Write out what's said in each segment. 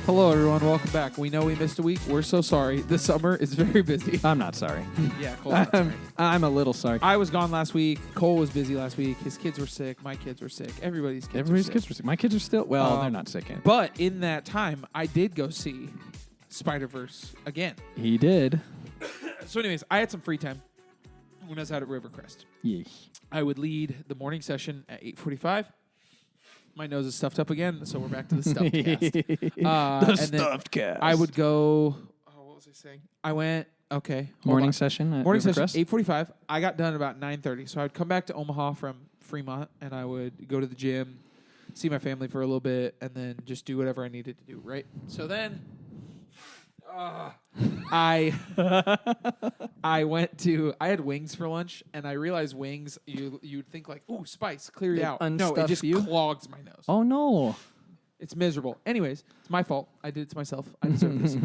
Hello, everyone. Welcome back. We know we missed a week. We're so sorry. The summer is very busy. I'm not sorry. Yeah, Cole's not sorry. I'm a little sorry. I was gone last week. Cole was busy last week. His kids were sick. My kids were sick. Everybody's kids were sick. My kids are still, they're not sick yet. But in that time, I did go see Spider-Verse again. He did. So anyways, I had some free time when I was out at Rivercrest. Yeah. I would lead the morning session at 8:45. My nose is stuffed up again, so we're back to the stuffed cast. The stuffed cast. I would go, what was I saying? I went, okay. Morning session at Morning Rivercrest? session, 8:45. I got done about 9:30. So I would come back to Omaha from Fremont, and I would go to the gym, see my family for a little bit, and then just do whatever I needed to do, right? So then I had wings for lunch, and I realized wings, you'd think like, ooh, spice, clear you out. No, it just clogs my nose. Oh, no. It's miserable. Anyways, it's my fault. I did it to myself. I deserve this.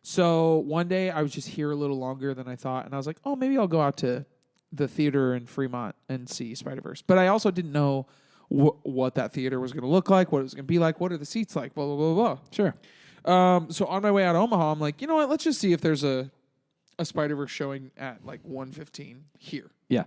So one day I was just here a little longer than I thought, and I was like, oh, maybe I'll go out to the theater in Fremont and see Spider-Verse. But I also didn't know what that theater was going to look like, what it was going to be like, what are the seats like, blah, blah, blah, blah. Sure. So on my way out of Omaha, I'm like, you know what? Let's just see if there's a Spider-Verse showing at like 1:15 here. Yeah.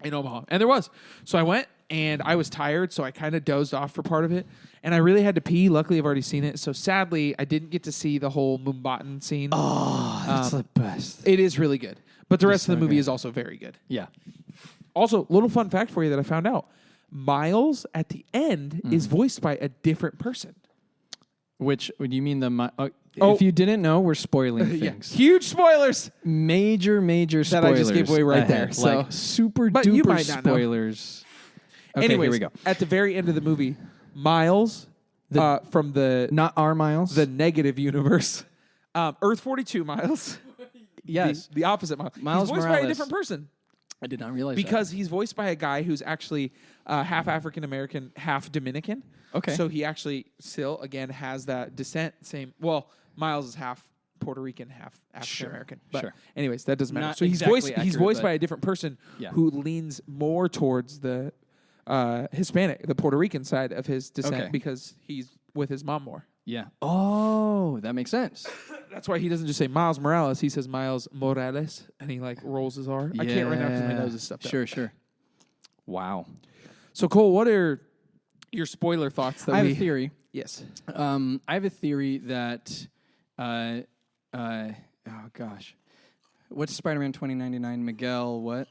In Omaha. And there was. So I went, and I was tired, so I kind of dozed off for part of it. And I really had to pee. Luckily, I've already seen it. So sadly, I didn't get to see the whole Mumbattan scene. Oh, that's the best. It is really good. But the rest of the movie is also very good. Yeah. Also, little fun fact for you that I found out. Miles, at the end, is voiced by a different person. Which, do you mean if you didn't know, we're spoiling things. Huge spoilers. Major spoilers. That I just gave away right there. So. Like super But you duper might not know. spoilers. Okay, Anyways, here we go. At the very end of the movie, Miles, from the... Not our Miles. The negative universe. Earth 42 Miles. Yes. The opposite Miles. Miles He's voiced Morales. by a different person. I did not realize because he's voiced by a guy who's actually half African-American, half Dominican. Okay. So he actually still, again, has that descent. Miles is half Puerto Rican, half African-American. But anyways, that doesn't matter. Not So he's exactly voiced by a different person who leans more towards the Hispanic, the Puerto Rican side of his descent because he's with his mom more. Yeah. Oh, that makes sense. That's why he doesn't just say Miles Morales. He says Miles Morales, and he like rolls his R. I can't right now because my nose is stuffed up. Sure. Wow. So Cole, what are your spoiler thoughts? I have a theory. Yes. I have a theory that, oh gosh, what's Spider-Man 2099? Miguel what?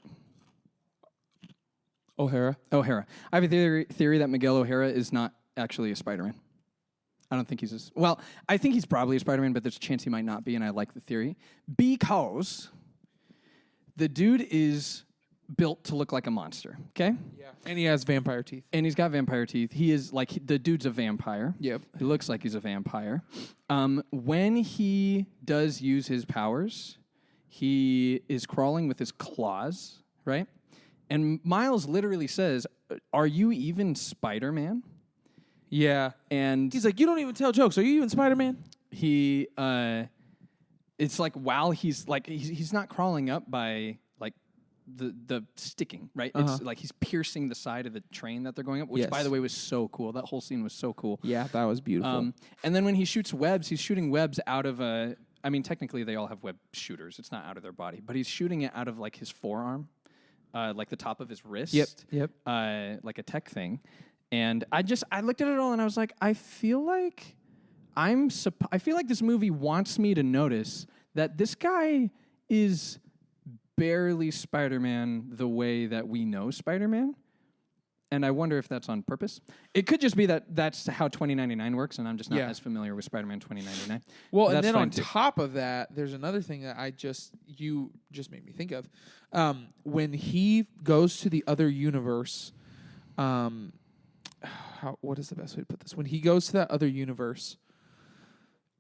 O'Hara. I have a theory that Miguel O'Hara is not actually a Spider-Man. I don't think he's I think he's probably a Spider-Man, but there's a chance he might not be, and I like the theory. Because the dude is built to look like a monster, okay? Yeah. And he has vampire teeth. And he's got vampire teeth. He is the dude's a vampire. Yep. He looks like he's a vampire. When he does use his powers, he is crawling with his claws, right? And Miles literally says, "Are you even Spider-Man?" Yeah. And he's like, "You don't even tell jokes. Are you even Spider-Man?" He, it's like while he's like, he's not crawling up by like the sticking, right? It's like he's piercing the side of the train that they're going up, which by the way was so cool. That whole scene was so cool. Yeah, that was beautiful. And then when he shoots webs, he's shooting webs out of I mean, technically they all have web shooters. It's not out of their body, but he's shooting it out of like his forearm, like the top of his wrist. Yep. Like a tech thing. And I looked at it all and I was like, I feel like this movie wants me to notice that this guy is barely Spider-Man the way that we know Spider-Man. And I wonder if that's on purpose. It could just be that that's how 2099 works, and I'm just not as familiar with Spider-Man 2099. Well, and then on top of that, there's another thing that you just made me think of. When he goes to the other universe, what is the best way to put this? When he goes to that other universe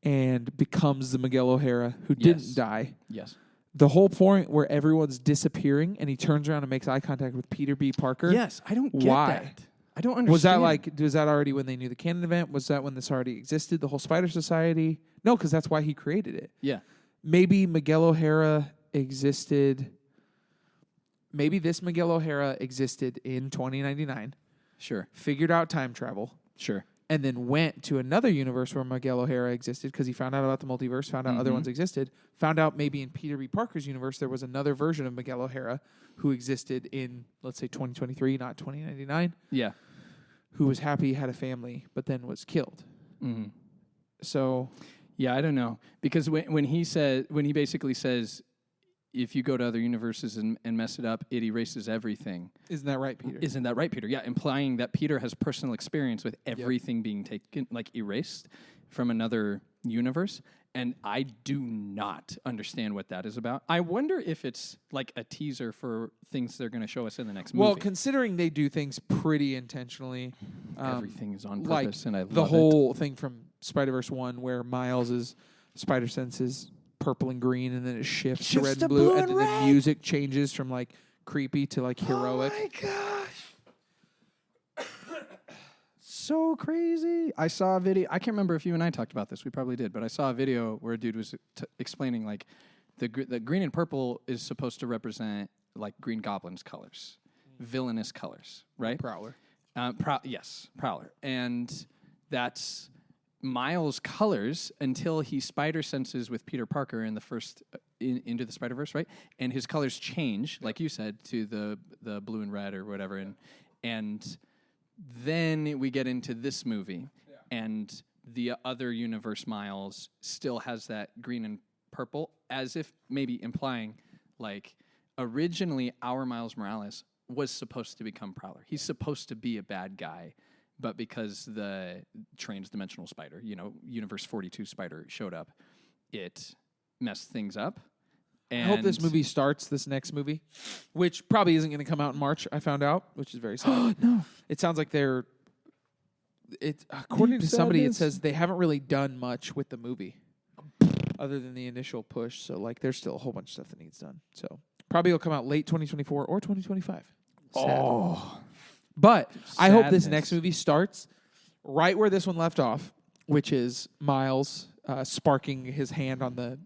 and becomes the Miguel O'Hara who didn't die. Yes. The whole point where everyone's disappearing and he turns around and makes eye contact with Peter B. Parker. Yes, I don't get that. I don't understand. Was that already when they knew the canon event? Was that when this already existed, the whole Spider Society? No, because that's why he created it. Yeah. Maybe Miguel O'Hara existed. Maybe this Miguel O'Hara existed in 2099. Sure. Figured out time travel. Sure. and then went to another universe where Miguel O'Hara existed because he found out about the multiverse, found out other ones existed, found out maybe in Peter B. Parker's universe there was another version of Miguel O'Hara who existed in, let's say, 2023, not 2099. Yeah. Who was happy, had a family, but then was killed. Mm-hmm. So... Yeah, I don't know. Because when he basically says, if you go to other universes and mess it up, it erases everything. Isn't that right, Peter? Isn't that right, Peter? Yeah, implying that Peter has personal experience with everything being taken, like erased from another universe. And I do not understand what that is about. I wonder if it's like a teaser for things they're going to show us in the next movie. Well, considering they do things pretty intentionally. Everything is on like purpose, and I love the whole thing from Spider-Verse 1 where Miles' spider sense is purple and green, and then it shifts to red and blue, and then the music changes from like creepy to like heroic. Oh my gosh. So crazy. I saw a video. I can't remember if you and I talked about this. We probably did, but I saw a video where a dude was explaining like the green and purple is supposed to represent like Green Goblin's colors, villainous colors, right? Prowler. Yes, Prowler. And that's Miles' colors until he spider senses with Peter Parker in the first into the Spider-Verse, right? And his colors change, like you said, to the blue and red or whatever, and then we get into this movie, and the other universe Miles still has that green and purple, as if maybe implying, like, originally our Miles Morales was supposed to become Prowler. He's supposed to be a bad guy, but because the trans-dimensional spider, Universe 42 spider showed up, it messed things up. And I hope this movie starts, this next movie, which probably isn't going to come out in March, I found out, which is very sad. No. It sounds like according to somebody, it says they haven't really done much with the movie other than the initial push. So, like, there's still a whole bunch of stuff that needs done. So, probably will come out late 2024 or 2025. Sad. Oh. But I hope this next movie starts right where this one left off, which is Miles sparking his hand on the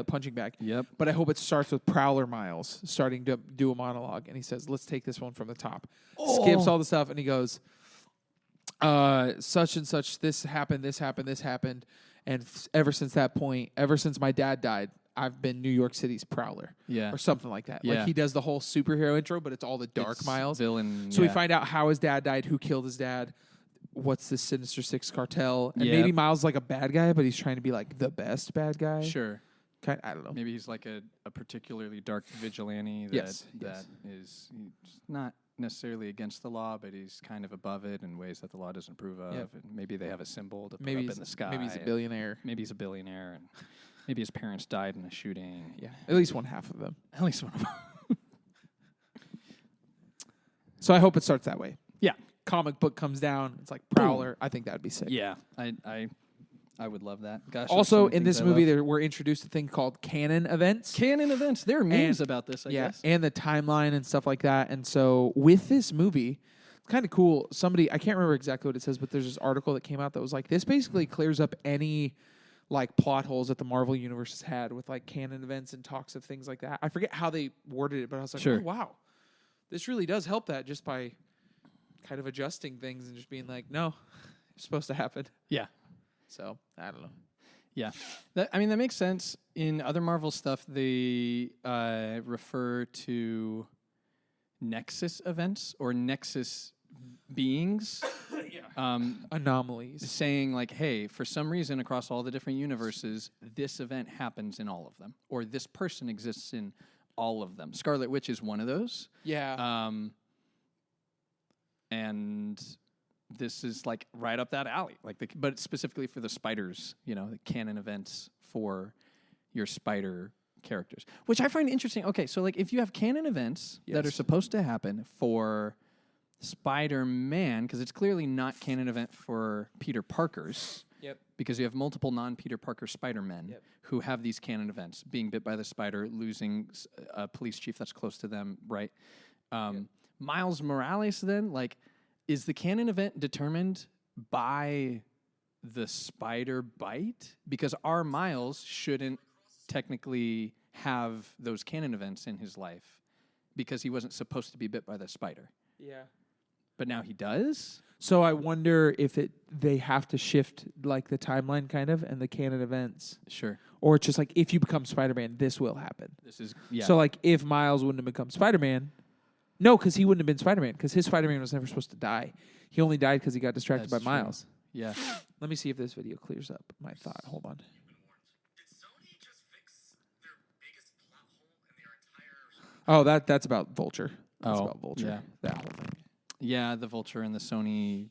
punching bag. Yep. But I hope it starts with Prowler Miles starting to do a monologue, and he says, "Let's take this one from the top." Skips all the stuff, and he goes, "Such and such. This happened. This happened. This happened." And ever since that point, ever since my dad died, I've been New York City's Prowler. Yeah. Or something like that. Yeah. Like, he does the whole superhero intro, but it's all the dark Miles. Villain. So we find out how his dad died, who killed his dad, what's the Sinister Six cartel. And maybe Miles is like a bad guy, but he's trying to be like the best bad guy. Sure. I don't know. Maybe he's like a particularly dark vigilante that is not necessarily against the law, but he's kind of above it in ways that the law doesn't approve of. Yep. And maybe they have a symbol to put maybe up in the sky. Maybe he's a billionaire. Maybe he's a billionaire, and maybe his parents died in a shooting. Yeah, at least one half of them. At least one of them. So I hope it starts that way. Yeah. Comic book comes down. It's like Prowler. Boom. I think that would be sick. Yeah, I would love that. Gosh, also, in this movie, we're introduced to a thing called canon events. Canon events. There are memes about this, I guess. And the timeline and stuff like that. And so with this movie, it's kind of cool. Somebody, I can't remember exactly what it says, but there's this article that came out that was like, this basically clears up any like plot holes that the Marvel Universe has had with like canon events and talks of things like that. I forget how they worded it, but I was like, oh, wow. This really does help that just by kind of adjusting things and just being like, no, it's supposed to happen. Yeah. So, I don't know. Yeah. That makes sense. In other Marvel stuff, they refer to Nexus events or Nexus beings. Anomalies. Saying, like, hey, for some reason across all the different universes, this event happens in all of them. Or this person exists in all of them. Scarlet Witch is one of those. Yeah. And this is like right up that alley, but specifically for the spiders, the canon events for your spider characters, which I find interesting. Okay, so like if you have canon events that are supposed to happen for Spider-Man, because it's clearly not canon event for Peter Parker's. Yep. Because you have multiple non-Peter Parker Spider-Men who have these canon events, being bit by the spider, losing a police chief that's close to them, right? Miles Morales, then, like, is the canon event determined by the spider bite? Because our Miles shouldn't technically have those canon events in his life because he wasn't supposed to be bit by the spider. Yeah. But now he does? So I wonder if they have to shift like the timeline kind of and the canon events. Sure. Or it's just like if you become Spider-Man, this will happen. Yeah. So like if Miles wouldn't have become Spider-Man, no, because he wouldn't have been Spider-Man because his Spider-Man was never supposed to die. He only died because he got distracted by Miles. Yeah. Let me see if this video clears up my thought. Hold on. Oh, that's about Vulture. That's about Vulture. Yeah. That whole thing. Yeah, the Vulture and the Sony.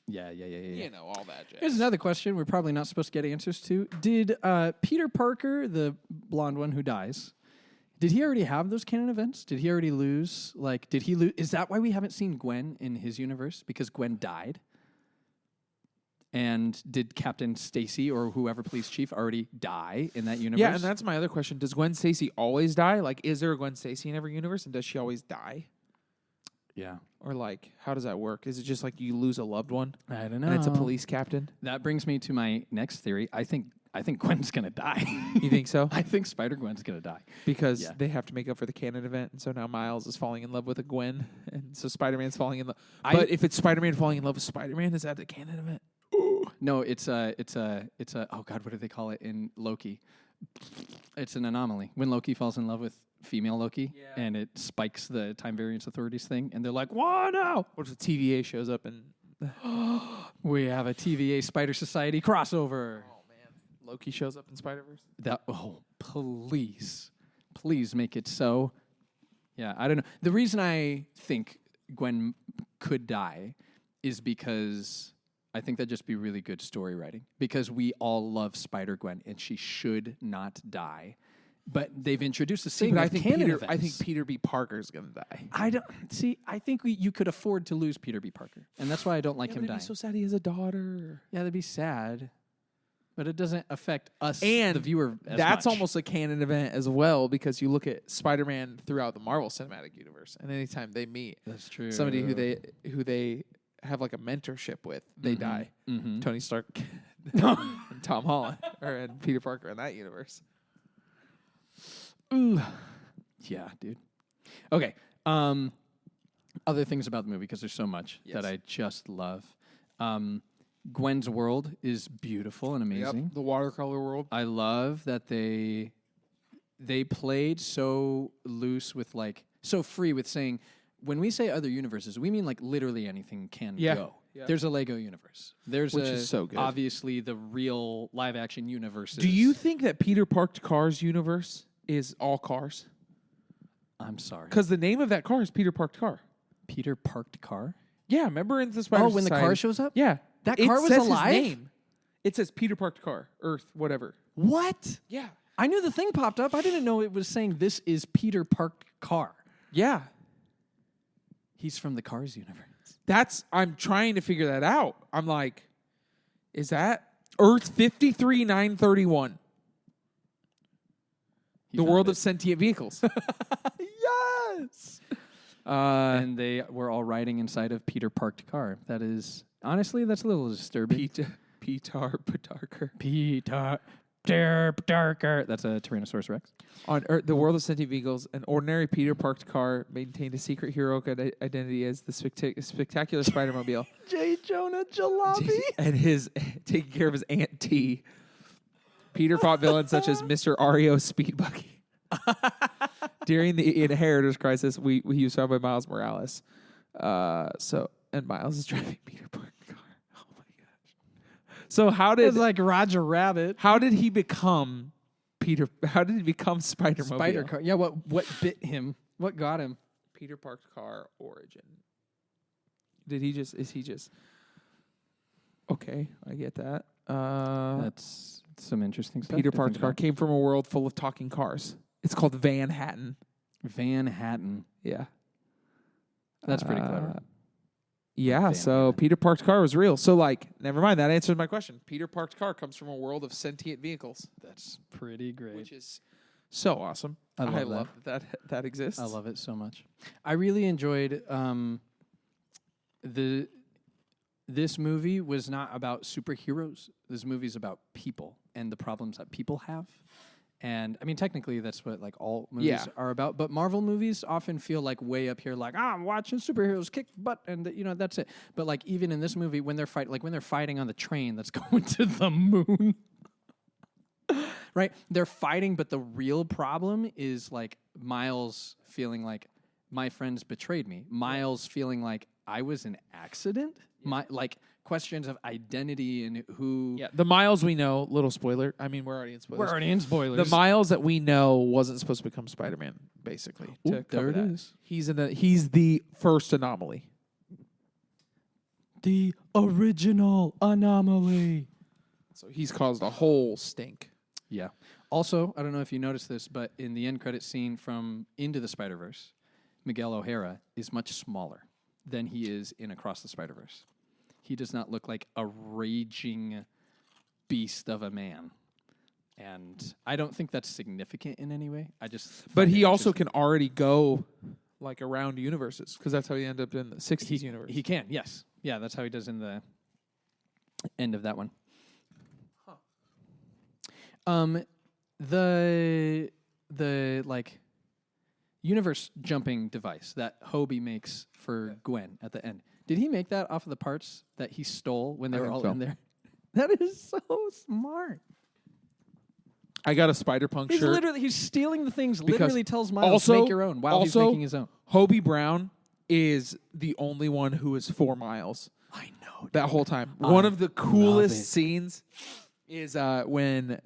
Yeah. You know, all that jazz. Here's another question we're probably not supposed to get answers to. Did Peter Parker, the blonde one who dies, did he already have those canon events? Did he already lose? Like, did he lose? Is that why we haven't seen Gwen in his universe? Because Gwen died? And did Captain Stacy or whoever police chief already die in that universe? Yeah, and that's my other question. Does Gwen Stacy always die? Like, is there a Gwen Stacy in every universe, and does she always die? Yeah. Or, like, how does that work? Is it just like you lose a loved one? I don't know. And it's a police captain? That brings me to my next theory. I think Gwen's going to die. You think so? I think Spider-Gwen's going to die. Because they have to make up for the canon event, and so now Miles is falling in love with a Gwen, and so Spider-Man's falling in love. But if it's Spider-Man falling in love with Spider-Man, is that the canon event? No, it's a oh God, what do they call it in Loki? It's an anomaly. When Loki falls in love with female Loki and it spikes the Time Variance Authorities thing and they're like, "Whoa, no!" What if the TVA shows up and we have a TVA Spider Society crossover? Oh man, Loki shows up in Spider-Verse? Please make it so. Yeah, I don't know. The reason I think Gwen could die is because I think that'd just be really good story writing because we all love Spider-Gwen and she should not die. But they've introduced the same I think Peter B. Parker's going to die. I think you could afford to lose Peter B. Parker. And that's why I don't like him dying. It'd be so sad he has a daughter. Yeah, that'd be sad. But it doesn't affect us, and the viewer, as that's much. almost a canon event as well because you look at Spider-Man throughout the Marvel Cinematic Universe, and anytime they meet that's true. somebody who they have like a mentorship with, they die. Mm-hmm. Tony Stark and Tom Holland and Peter Parker in that universe. Ooh. Yeah, dude. Okay. Other things about the movie because there's so much that I just love. Gwen's world is beautiful and amazing. Yep, the watercolor world. I love that they played so loose with so free with saying when we say other universes, we mean like literally anything can go. Yep. There's a Lego universe. Which is so good. Obviously the real live action universes. Do you think that Peter Parked Car's universe is all cars? I'm sorry. Because the name of that car is Peter Parked Car. Peter Parked Car? Yeah, remember in the Spider when the car shows up? Yeah. That car was alive? His name. It says Peter Parked Car, Earth, whatever. What? Yeah. I knew the thing popped up. I didn't know it was saying this is Peter Parked Car. Yeah. He's from the Cars universe. I'm trying to figure that out. I'm like, is that Earth 53931? The world of sentient vehicles. Yes. And they were all riding inside of Peter Parked Car. That is, honestly, that's a little disturbing. Peter Parker. Peter Parker. That's a Tyrannosaurus Rex. On Earth, the world of sentient vehicles, an ordinary Peter Parked car maintained a secret heroic identity as the spectacular Spider-Mobile. J. Jonah Jalopy. And his taking care of his Aunt T. Peter fought villains such as Mr. Ario Speedbuggy. During the Inheritors Crisis, he was found by Miles Morales. And Miles is driving Peter Parker's car. Oh my gosh! So it's like Roger Rabbit. How did he become Peter? How did he become Spider-Mobile? Spider car. Yeah. What bit him? What got him? Peter Parked car origin. Is he just? Okay, I get that. That's some interesting stuff. Peter Parked car came from a world full of talking cars. It's called Van Hatton. Van Hatton. Yeah. That's pretty clever. Yeah, so Peter Parked car was real. So, never mind. That answers my question. Peter Parked car comes from a world of sentient vehicles. That's pretty great. Which is so awesome. I love that exists. I love it so much. I really enjoyed this movie was not about superheroes. This movie is about people and the problems that people have. And I mean, technically, that's what like all movies are about. But Marvel movies often feel like way up here, like I'm watching superheroes kick butt, and that's it. But like even in this movie, when they're fighting on the train that's going to the moon, right? They're fighting, but the real problem is like Miles feeling like my friends betrayed me. Miles feeling like I was an accident. Like questions of identity and who. Yeah, the Miles we know. Little spoiler. I mean, we're already in spoilers. The Miles that we know wasn't supposed to become Spider-Man. Basically, there it is. He's the first anomaly. The original anomaly. So he's caused a whole stink. Yeah. Also, I don't know if you noticed this, but in the end credit scene from Into the Spider-Verse, Miguel O'Hara is much smaller than he is in Across the Spider-Verse. He does not look like a raging beast of a man. And I don't think that's significant in any way. But he also can already go like around universes, because that's how he ended up in the 60s universe. He can, yes. Yeah, that's how he does in the end of that one. The like universe jumping device that Hobie makes for Gwen at the end. Did he make that off of the parts that he stole when they were all in there? That is so smart. I got a Spider-Punk shirt. He's stealing the things, literally tells Miles to make your own while he's making his own. Hobie Brown is the only one who is for Miles. I know. That whole time. One of the coolest scenes is when...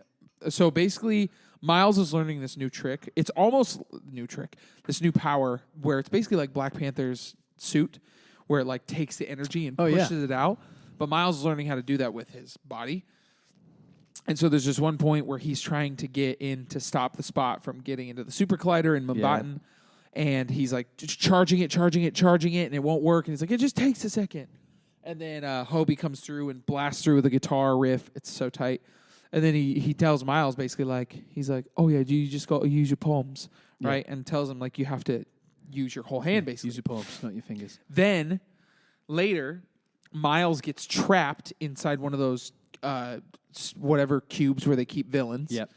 So basically, Miles is learning this new trick. It's almost new trick. This new power where it's basically like Black Panther's suit, where it like takes the energy and pushes it out. But Miles is learning how to do that with his body. And so there's just one point where he's trying to get in to stop the Spot from getting into the Super Collider in Mumbattan. And he's like just charging it, and it won't work. And he's like, it just takes a second. And then Hobie comes through and blasts through with a guitar riff. It's so tight. And then he tells Miles basically like, he's like, oh yeah, you just go use your palms, right? And tells him like you have to use your whole hand basically. Use your palms, not your fingers. Then later, Miles gets trapped inside one of those whatever cubes where they keep villains. Yep.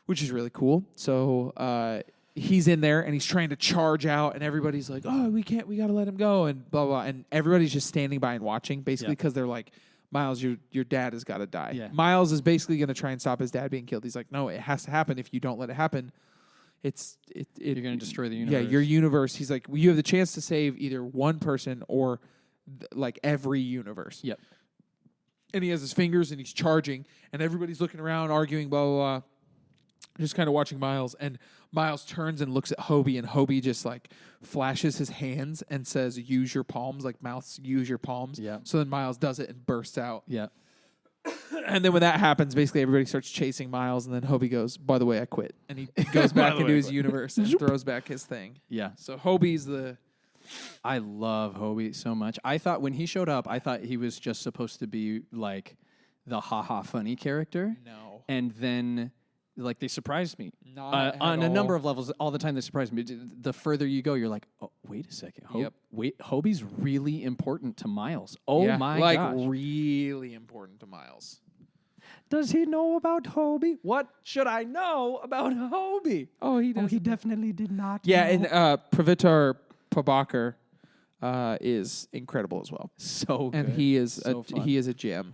Which is really cool. So he's in there and he's trying to charge out, and everybody's like, oh, we got to let him go, and blah, blah. And everybody's just standing by and watching, basically, because they're like, Miles, your dad has got to die. Yeah. Miles is basically going to try and stop his dad being killed. He's like, no, it has to happen. If you don't let it happen, you're going to destroy the universe. Yeah, your universe. He's like, you have the chance to save either one person or like every universe. Yep. And he has his fingers and he's charging, and everybody's looking around, arguing, blah, blah, blah. Just kind of watching Miles, and Miles turns and looks at Hobie, and Hobie just like flashes his hands and says, use your palms, like Mouse, use your palms. Yeah. So then Miles does it and bursts out. Yeah. And then when that happens, basically everybody starts chasing Miles, and then Hobie goes, by the way, I quit. And he goes back into his universe and throws back his thing. Yeah. So Hobie's the... I love Hobie so much. I thought when he showed up, I thought he was just supposed to be like the ha-ha funny character. No. And then... like they surprised me on a number of levels. All the time they surprised me. The further you go, you're like, oh, wait a second. Hobie's really important to Miles. Oh my gosh. Like really important to Miles. Does he know about Hobie? What should I know about Hobie? Oh, he does. Oh, he definitely did not. Yeah, and Pravitar Prabhakar is incredible as well. So good. And he is a gem.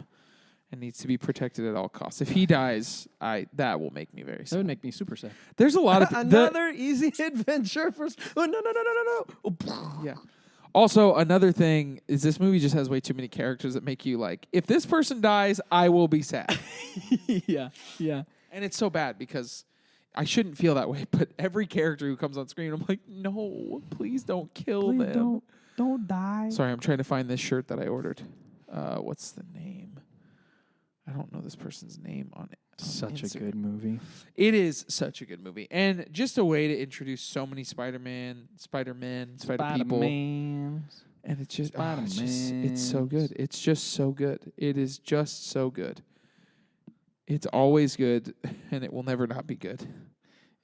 And needs to be protected at all costs. If he dies, that will make me very sad. That would make me super sad. There's a lot of another easy adventure for. Oh no! Yeah. Also, another thing is this movie just has way too many characters that make you like, if this person dies, I will be sad. Yeah. And it's so bad because I shouldn't feel that way, but every character who comes on screen, I'm like, no, please don't kill them. Don't die. Sorry, I'm trying to find this shirt that I ordered. What's the name? I don't know this person's name on it. Such a good movie. It is such a good movie. And just a way to introduce so many Spider-Men, Spider-People. And it's just, it's so good. It's just so good. It is just so good. It's always good, and it will never not be good.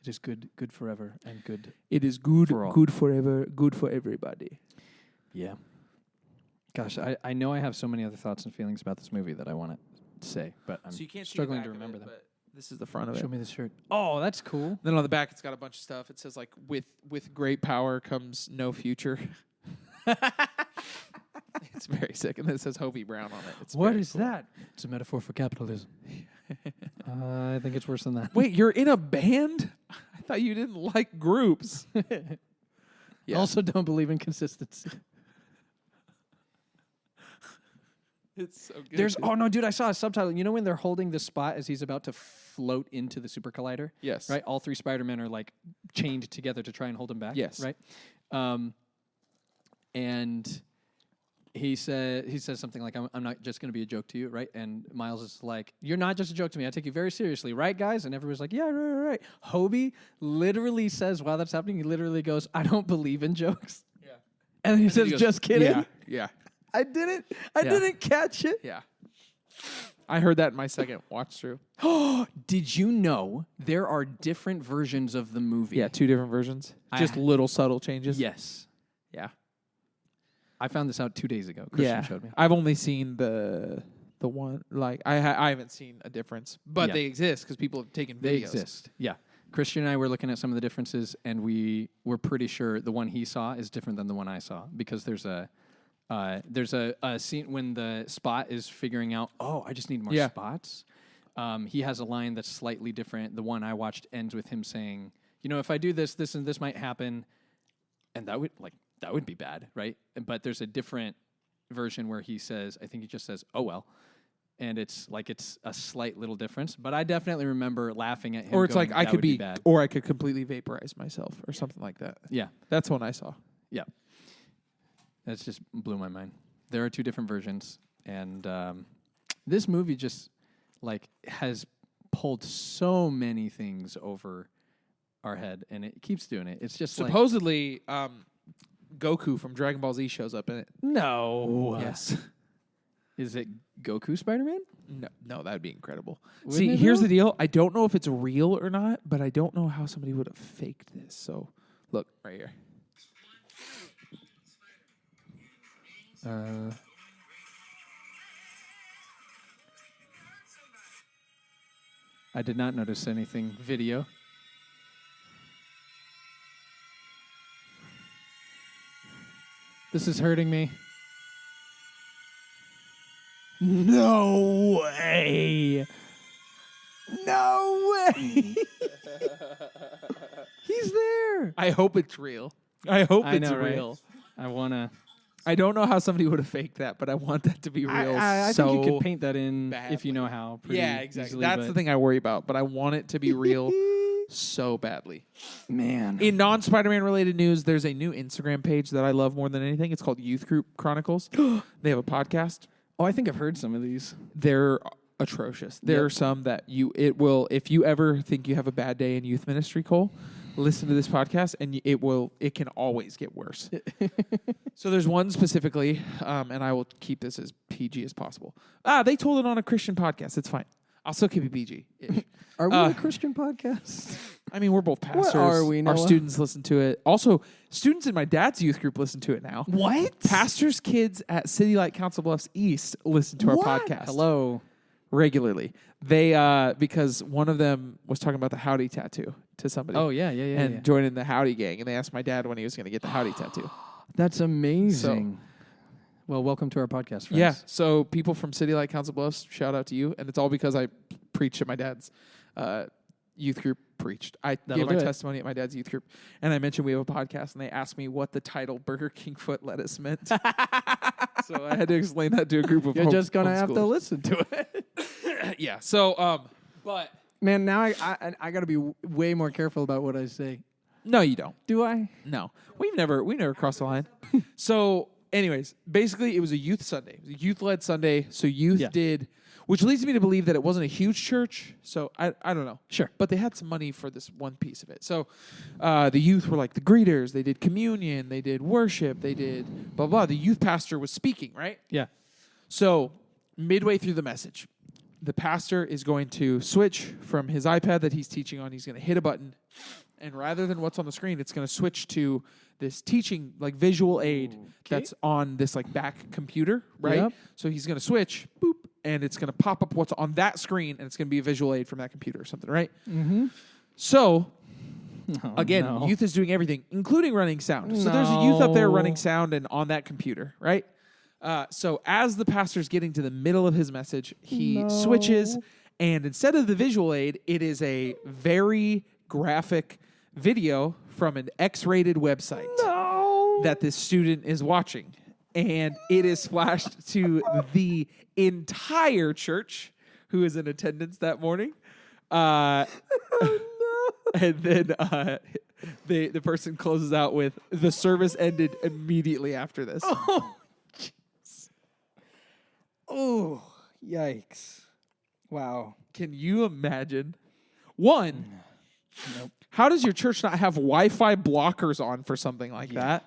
It is good forever, and good. It is good, good forever, good for everybody. Yeah. Gosh, I know I have so many other thoughts and feelings about this movie that I want to say, but I'm struggling to remember them. This is the front of it. Show me the shirt. Oh, that's cool. Then on the back, it's got a bunch of stuff. It says like, with great power comes no future. It's very sick. And then it says Hobie Brown on it. It's what is cool. that? It's a metaphor for capitalism. I think it's worse than that. Wait, you're in a band? I thought you didn't like groups. Yeah. Also don't believe in consistency. It's so good. Oh no, dude, I saw a subtitle. You know when they're holding the spot as he's about to float into the super collider? Yes. Right? All three Spider-Men are like chained together to try and hold him back. Yes. Right? And he says something like, I'm not just going to be a joke to you, right? And Miles is like, you're not just a joke to me. I take you very seriously, right, guys? And everyone's like, yeah, right. Hobie literally says, while that's happening, he literally goes, I don't believe in jokes. Yeah. And he says, just kidding. Yeah. I didn't catch it. Yeah. I heard that in my second watch through. Did you know there are different versions of the movie? Yeah, 2 different versions. Just little subtle changes. Yes. Yeah. I found this out 2 days ago. Christian showed me. I've only seen the one. Like I haven't seen a difference, but they exist because people have taken videos. They exist. Yeah. Christian and I were looking at some of the differences, and we were pretty sure the one he saw is different than the one I saw because there's a scene when the Spot is figuring out, I just need more spots. He has a line that's slightly different. The one I watched ends with him saying, if I do this, this and this might happen, and that would be bad, right? But there's a different version where he says, I think he just says, oh well. And it's a slight little difference. But I definitely remember laughing at him. Or it's going, like I could be bad. Or I could completely vaporize myself or something like that. Yeah. That's one I saw. Yeah. That's just blew my mind. There are 2 different versions. And this movie just has pulled so many things over our head, and it keeps doing it. It's just supposedly Goku from Dragon Ball Z shows up in it. No. Yes. Is it Goku Spider-Man? No, that would be incredible. See, here's the deal. I don't know if it's real or not, but I don't know how somebody would have faked this. So, look right here. I did not notice anything video. This is hurting me. No way. No way. He's there. I hope it's real. I hope it's Right? real. I don't know how somebody would have faked that, but I want that to be real. I so think you could paint that in badly. if you know how. Yeah, exactly. Easily, That's the thing I worry about, but I want it to be real so badly. Man. In non-Spider-Man related news, there's a new Instagram page that I love more than anything. It's called Youth Group Chronicles. They have a podcast. Oh, I think I've heard some of these. They're atrocious. There are some that if you ever think you have a bad day in youth ministry, Cole, listen to this podcast and it can always get worse. So there's one specifically, and I will keep this as PG as possible. They told it on a Christian podcast. It's fine. I'll still keep it PG. Are we a Christian podcast? I mean, we're both pastors. What are we, Noah? Our students listen to it. Also, students in my dad's youth group listen to it now. What? Pastors' kids at City Light Council Bluffs East listen to our podcast. Hello. Regularly. They because one of them was talking about the Howdy tattoo to somebody. Oh, yeah. And joining the Howdy gang. And they asked my dad when he was going to get the Howdy tattoo. That's amazing. Well, welcome to our podcast, friends. Yeah. So people from City Light Council Bluffs, shout out to you. And it's all because I preached at my dad's youth group. I gave my testimony at my dad's youth group. And I mentioned we have a podcast. And they asked me what the title Burger King foot lettuce meant. So I had to explain that to a group of You're just going to have to listen to it. Yeah. So, but... Man, now I got to be way more careful about what I say. No, you don't. Do I? No. We never crossed the line. So, anyways, basically it was a youth Sunday. It was a youth-led Sunday. So youth did, which leads me to believe that it wasn't a huge church. So I don't know. Sure. But they had some money for this one piece of it. So the youth were like the greeters. They did communion. They did worship. They did blah, blah. The youth pastor was speaking, right? Yeah. So midway through the message, the pastor is going to switch from his iPad that he's teaching on. He's going to hit a button. And rather than what's on the screen, it's going to switch to this teaching, visual aid that's on this, back computer, right? Yep. So he's going to switch, boop, and it's going to pop up what's on that screen, and it's going to be a visual aid from that computer or something, right? Mm-hmm. So, again, youth is doing everything, including running sound. So there's a youth up there running sound and on that computer, right? So as the pastor's getting to the middle of his message, he switches, and instead of the visual aid, it is a very graphic video from an X-rated website that this student is watching. And it is flashed to the entire church who is in attendance that morning. And then the person closes out with, the service ended immediately after this. Oh, jeez. Oh, yikes. Wow. Can you imagine? One, nope. How does your church not have Wi-Fi blockers on for something like that?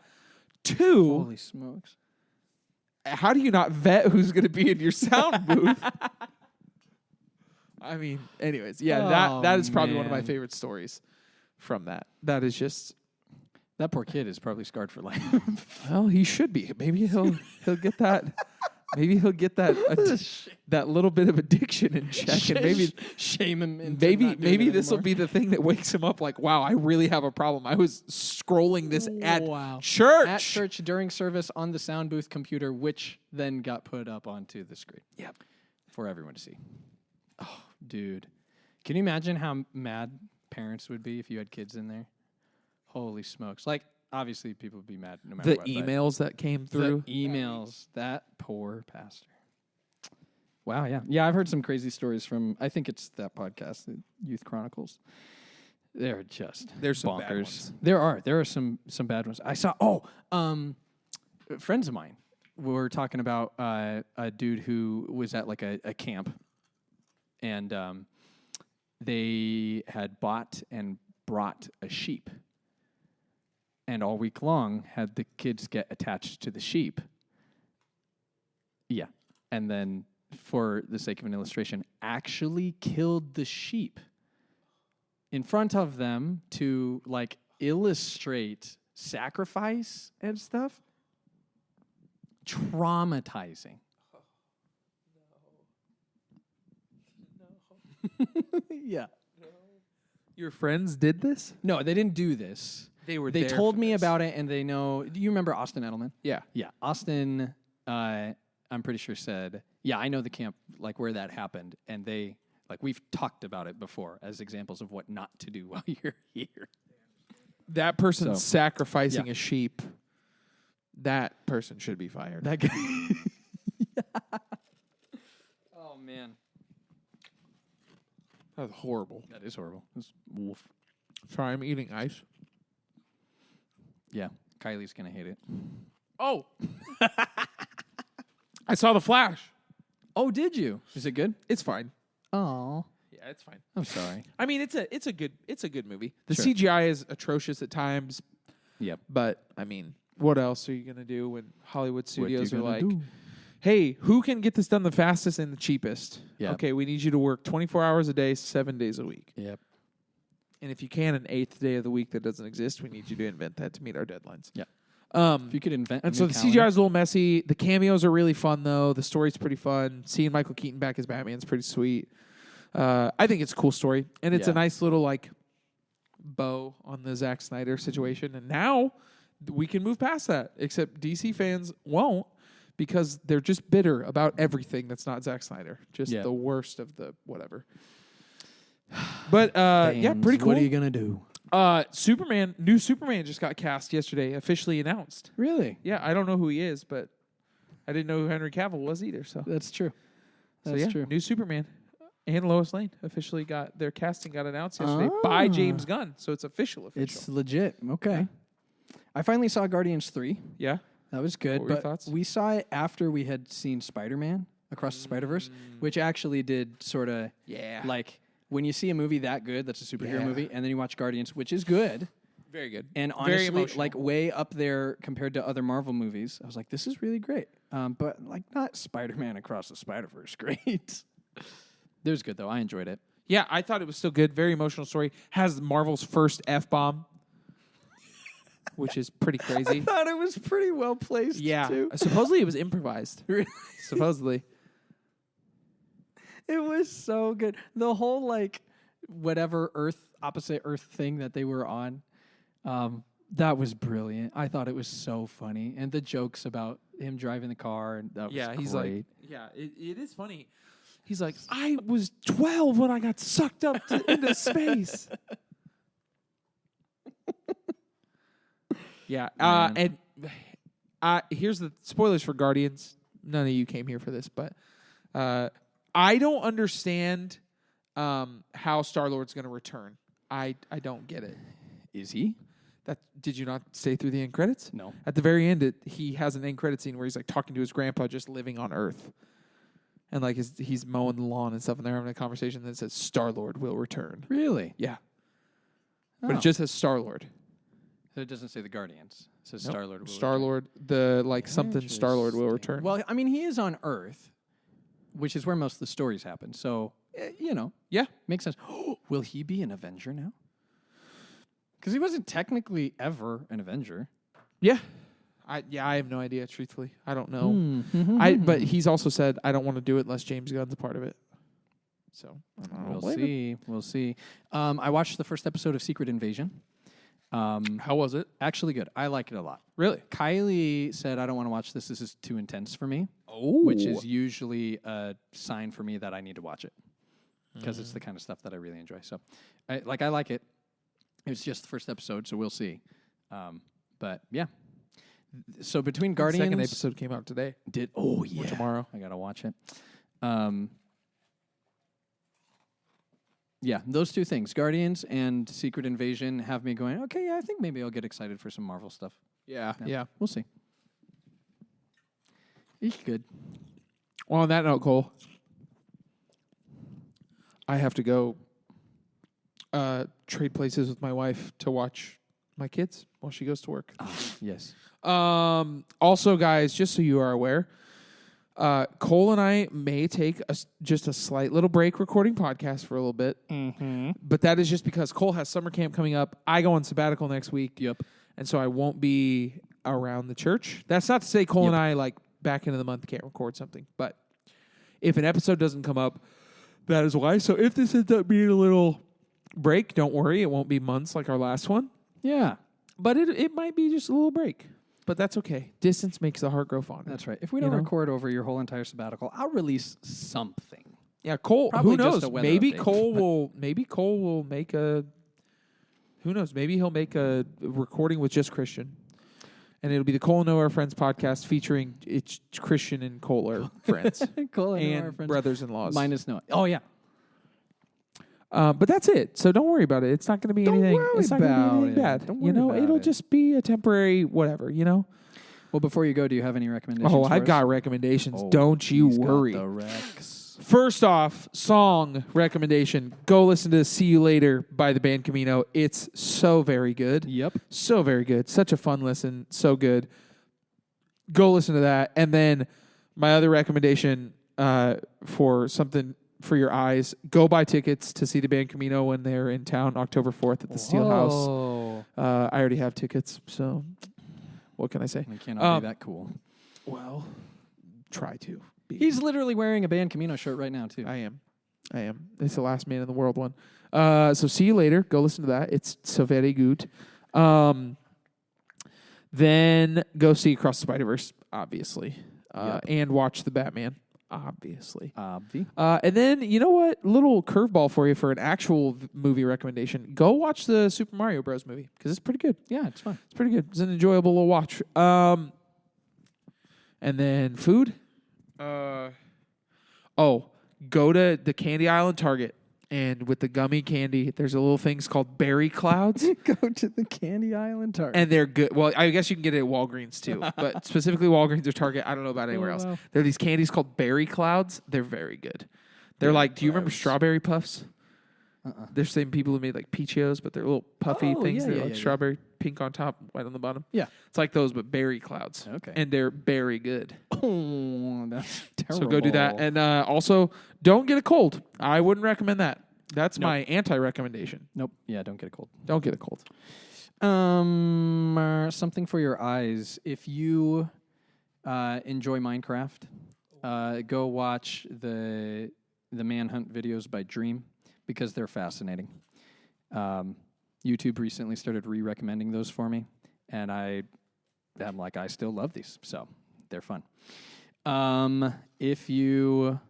Two, holy smokes. How do you not vet who's going to be in your sound booth? I mean, anyways, that is probably one of my favorite stories from that. That is just... That poor kid is probably scarred for life. Well, he should be. Maybe he'll get that... Maybe he'll get that little bit of addiction in check, and maybe shame him. Maybe this will be the thing that wakes him up. Like, wow, I really have a problem. I was scrolling this at church during service on the sound booth computer, which then got put up onto the screen. Yep, for everyone to see. Oh, dude, can you imagine how mad parents would be if you had kids in there? Holy smokes! Like, obviously, people would be mad no matter what. The emails that came through. The emails. That poor pastor. Wow, yeah. Yeah, I've heard some crazy stories from, I think it's that podcast, the Youth Chronicles. They're just There's some bonkers. bad ones. There are some bad ones. I saw, friends of mine were talking about a dude who was at like a camp, and they had bought and brought a sheep. And all week long, had the kids get attached to the sheep. Yeah. And then, for the sake of an illustration, actually killed the sheep in front of them to, like, illustrate sacrifice and stuff. Traumatizing. No. Yeah. No. Your friends did this? No, they didn't do this. They told me about it, and they know. Do you remember Austin Edelman? Yeah. Yeah. Austin, I'm pretty sure said, yeah, I know the camp, like where that happened. And they, like, we've talked about it before as examples of what not to do while you're here. That person sacrificing a sheep, that person should be fired. That guy. Yeah. Oh, man. That's horrible. That is horrible. That's wolf. Sorry, I'm eating ice. Yeah, Kylie's going to hate it. Oh. I saw The Flash. Oh, did you? Is it good? It's fine. Oh. Yeah, it's fine. I'm sorry. I mean, it's a good movie. The CGI is atrocious at times. Yep. But I mean, what else are you going to do when Hollywood studios are like, hey, who can get this done the fastest and the cheapest? Yep. Okay, we need you to work 24 hours a day, 7 days a week. Yep. And if you can, an 8th day of the week that doesn't exist, we need you to invent that to meet our deadlines. Yeah. If you could invent. And so the CGI is a little messy. The cameos are really fun, though. The story's pretty fun. Seeing Michael Keaton back as Batman's pretty sweet. I think it's a cool story, and it's a nice little like bow on the Zack Snyder situation. And now we can move past that. Except DC fans won't, because they're just bitter about everything that's not Zack Snyder. Just the worst of the whatever. But pretty cool. What are you gonna do? New Superman just got cast yesterday, officially announced. Really? Yeah, I don't know who he is, but I didn't know who Henry Cavill was either. So that's true. That's true. New Superman and Lois Lane officially got their casting got announced yesterday by James Gunn, so it's official. It's legit. Okay. I finally saw Guardians 3. Yeah, that was good. What were your thoughts? We saw it after we had seen Spider-Man Across the Spiderverse, which actually did sort of like. When you see a movie that good, that's a superhero movie, and then you watch Guardians, which is good. Very good. And honestly, like way up there compared to other Marvel movies. I was like, this is really great. But like not Spider-Man Across the Spider-Verse great. It was good, though. I enjoyed it. Yeah, I thought it was still good. Very emotional story. Has Marvel's first F-bomb, which is pretty crazy. I thought it was pretty well placed, too. Supposedly it was improvised. Supposedly. It was so good. The whole like whatever opposite Earth thing that they were on, that was brilliant. I thought it was so funny, and the jokes about him driving the car, and that was he's great. like, it is funny. He's like, I was 12 when I got sucked up into space. Yeah, and here's the spoilers for Guardians. None of you came here for this, but I don't understand how Star-Lord's going to return. I don't get it. Is he? Did you not stay through the end credits? No. At the very end, he has an end credit scene where he's like talking to his grandpa, just living on Earth, and like he's mowing the lawn and stuff, and they're having a conversation that says Star-Lord will return. Really? Yeah. But it just says Star-Lord. So it doesn't say the Guardians. It says Star-Lord will Star-Lord, something Star-Lord will return. Well, I mean, he is on Earth, which is where most of the stories happen. So, yeah, makes sense. Will he be an Avenger now? Because he wasn't technically ever an Avenger. Yeah. I have no idea, truthfully. I don't know. But he's also said, I don't want to do it unless James Gunn's a part of it. So, I don't know. We'll see. I watched the first episode of Secret Invasion. How was it? Actually good. I like it a lot. Really? Kylie said, I don't want to watch this. This is too intense for me. Oh. Which is usually a sign for me that I need to watch it. Because it's the kind of stuff that I really enjoy. So, I like it. It's just the first episode, so we'll see. But, yeah. So, between Guardians... The second episode came out today. Or tomorrow. I got to watch it. Yeah, those two things, Guardians and Secret Invasion, have me going, okay, yeah, I think maybe I'll get excited for some Marvel stuff. Yeah. We'll see. It's good. Well, on that note, Cole, I have to go trade places with my wife to watch my kids while she goes to work. Yes. Also, guys, just so you are aware, Cole and I may take just a slight little break recording podcasts for a little bit. Mm-hmm. But that is just because Cole has summer camp coming up. I go on sabbatical next week. Yep. And so I won't be around the church. That's not to say Cole and I, like, back into the month can't record something. But if an episode doesn't come up, that is why. So if this ends up being a little break, don't worry. It won't be months like our last one. Yeah. But it might be just a little break. But that's okay. Distance makes the heart grow fonder. That's right. If we don't record over your whole entire sabbatical, I'll release something. Yeah, Cole. Probably who knows? just a weather Maybe update, Cole will. Maybe Cole will make a. Who knows? Maybe he'll make a recording with just Christian, and it'll be the Cole and Noah Friends podcast featuring it's Christian and Cole are friends, Cole and Noah are friends. Brothers-in-laws minus Noah. Oh yeah. But that's it. So don't worry about it. It's not going to be anything. It's not going to be anything bad. Don't worry about it'll it. just be a temporary whatever. Well, before you go, do you have any recommendations? Oh, for I've us? got recommendations. Don't you worry. Got the Rex. First off, song recommendation. Go listen to See You Later by the band Camino. It's so very good. Yep. So very good. Such a fun listen. So good. Go listen to that. And then my other recommendation for something for your eyes, go buy tickets to see the band Camino when they're in town October 4th at the Steel House. I already have tickets, so what can I say? We cannot be that cool. Well, try to. He's literally wearing a band Camino shirt right now, too. I am. It's the last man in the world one. So See You Later. Go listen to that. It's so very good. Then go see Across the Spiderverse, obviously. And watch the Batman, obviously. And then, you know what? Little curveball for you for an actual movie recommendation. Go watch the Super Mario Bros. Movie, because it's pretty good. Yeah, it's fun. It's pretty good. It's an enjoyable little watch. And then food. Go to the Candy Island Target, and with the gummy candy, there's a little things called berry clouds. Go to the Candy Island Target. And they're good. Well, I guess you can get it at Walgreens too, but specifically Walgreens or Target. I don't know about anywhere else. Wow. There are these candies called berry clouds. They're very good. They're like, do you remember strawberry puffs? They're the same people who made like Peachios, but they're little puffy things. They're like strawberry, pink on top, white on the bottom. Yeah. It's like those, but berry clouds. Okay. And they're very good. Oh, that's terrible. So go do that. And also, don't get a cold. I wouldn't recommend that. That's my anti-recommendation. Nope. Yeah, don't get a cold. Don't get a cold. Something for your eyes. If you enjoy Minecraft, go watch the the Manhunt videos by Dream because they're fascinating. YouTube recently started re-recommending those for me, and I'm like, I still love these, so they're fun. If you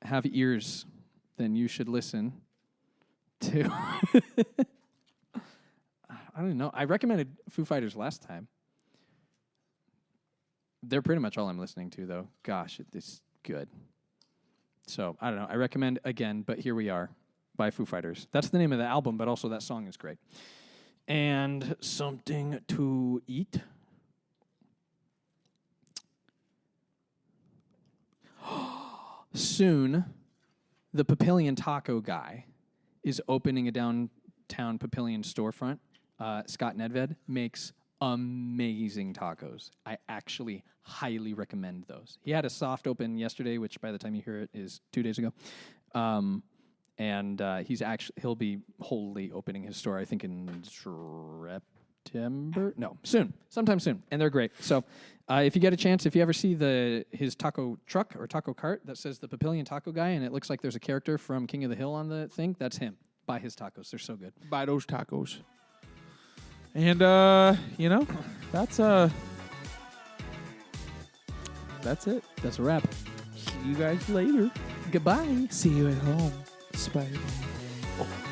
have ears, then you should listen to... I don't know. I recommended Foo Fighters last time. They're pretty much all I'm listening to, though. Gosh, it's good. So, I don't know. I recommend Again, But Here We Are by Foo Fighters. That's the name of the album, but also that song is great. And something to eat. Soon, the Papillion Taco guy is opening a downtown Papillion storefront. Scott Nedved makes amazing tacos. I actually highly recommend those. He had a soft open yesterday, which by the time you hear it is 2 days ago. And he'll be wholly opening his store, I think in September. No, sometime soon. And they're great. So if you get a chance, if you ever see his taco truck or taco cart that says the Papillion Taco Guy, and it looks like there's a character from King of the Hill on the thing, that's him. Buy his tacos. They're so good. Buy those tacos. And, that's it. That's a wrap. See you guys later. Goodbye. See you at home, Spider-Man. Oh.